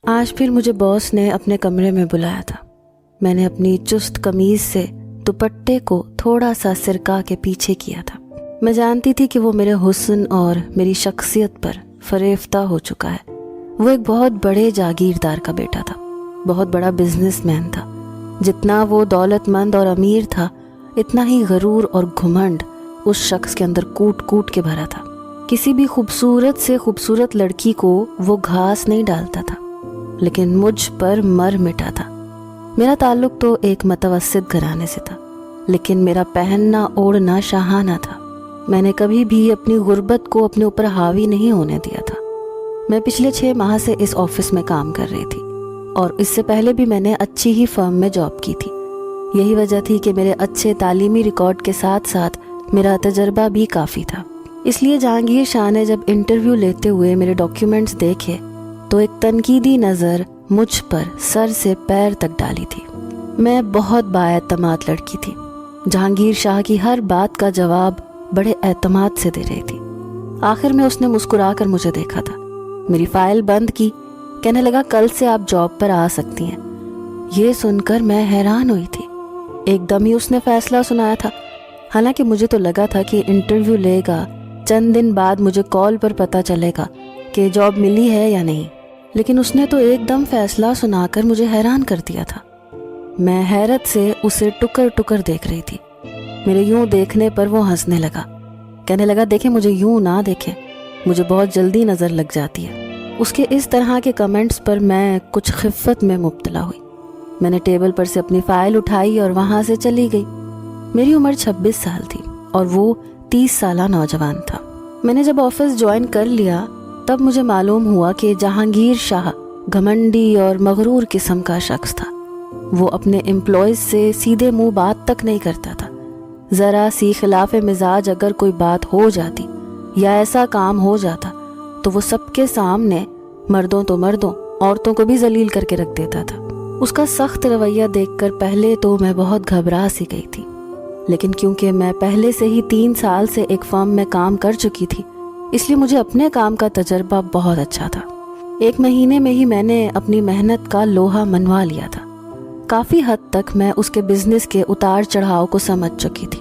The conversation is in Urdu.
آج پھر مجھے باس نے اپنے کمرے میں بلایا تھا۔ میں نے اپنی چست قمیض سے دوپٹے کو تھوڑا سا سرکا کے پیچھے کیا تھا۔ میں جانتی تھی کہ وہ میرے حسن اور میری شخصیت پر فریفتہ ہو چکا ہے۔ وہ ایک بہت بڑے جاگیردار کا بیٹا تھا، بہت بڑا بزنس مین تھا۔ جتنا وہ دولت مند اور امیر تھا، اتنا ہی غرور اور گھمنڈ اس شخص کے اندر کوٹ کوٹ کے بھرا تھا۔ کسی بھی خوبصورت سے خوبصورت لڑکی کو وہ گھاس نہیں ڈالتا تھا، لیکن مجھ پر مر مٹا تھا۔ میرا تعلق تو ایک متوسط گھرانے سے تھا، لیکن میرا پہننا اوڑھنا شاہانہ تھا۔ میں نے کبھی بھی اپنی غربت کو اپنے اوپر حاوی نہیں ہونے دیا تھا۔ میں پچھلے 6 ماہ سے اس آفس میں کام کر رہی تھی، اور اس سے پہلے بھی میں نے اچھی ہی فرم میں جاب کی تھی۔ یہی وجہ تھی کہ میرے اچھے تعلیمی ریکارڈ کے ساتھ ساتھ میرا تجربہ بھی کافی تھا۔ اس لیے جہانگیر شاہ نے جب انٹرویو لیتے ہوئے میرے ڈاکیومنٹس دیکھے تو ایک تنقیدی نظر مجھ پر سر سے پیر تک ڈالی تھی۔ میں بہت بااعتماد لڑکی تھی۔ جہانگیر شاہ کی ہر بات کا جواب بڑے اعتماد سے دے رہی تھی۔ آخر میں اس نے مسکرا کر مجھے دیکھا تھا، میری فائل بند کی، کہنے لگا کل سے آپ جاب پر آ سکتی ہیں۔ یہ سن کر میں حیران ہوئی تھی۔ ایک دم ہی اس نے فیصلہ سنایا تھا۔ حالانکہ مجھے تو لگا تھا کہ انٹرویو لے گا، چند دن بعد مجھے کال پر پتہ چلے گا کہ جاب ملی ہے یا نہیں، لیکن اس نے تو ایک دم فیصلہ سنا کر مجھے حیران کر دیا تھا۔ میں حیرت سے اسے ٹکر ٹکر دیکھ رہی تھی۔ میرے یوں دیکھنے پر وہ ہنسنے لگا، کہنے لگا دیکھیں مجھے یوں نہ دیکھیں، مجھے بہت جلدی نظر لگ جاتی ہے۔ اس کے اس طرح کے کمنٹس پر میں کچھ خفت میں مبتلا ہوئی۔ میں نے ٹیبل پر سے اپنی فائل اٹھائی اور وہاں سے چلی گئی۔ میری عمر 26 سال تھی اور وہ 30 سالہ نوجوان تھا۔ میں نے جب آفس جوائن کر لیا تب مجھے معلوم ہوا کہ جہانگیر شاہ گھمنڈی اور مغرور قسم کا شخص تھا۔ وہ اپنے امپلائیز سے سیدھے منہ بات تک نہیں کرتا تھا۔ ذرا سی خلاف مزاج اگر کوئی بات ہو جاتی یا ایسا کام ہو جاتا تو وہ سب کے سامنے مردوں تو مردوں، عورتوں کو بھی ذلیل کر کے رکھ دیتا تھا۔ اس کا سخت رویہ دیکھ کر پہلے تو میں بہت گھبرا سی گئی تھی، لیکن کیونکہ میں پہلے سے ہی 3 سال سے ایک فرم میں کام کر چکی تھی، اس لیے مجھے اپنے کام کا تجربہ بہت اچھا تھا۔ 1 مہینے میں ہی میں نے اپنی محنت کا لوہا منوا لیا تھا۔ کافی حد تک میں اس کے بزنس کے اتار چڑھاؤ کو سمجھ چکی تھی۔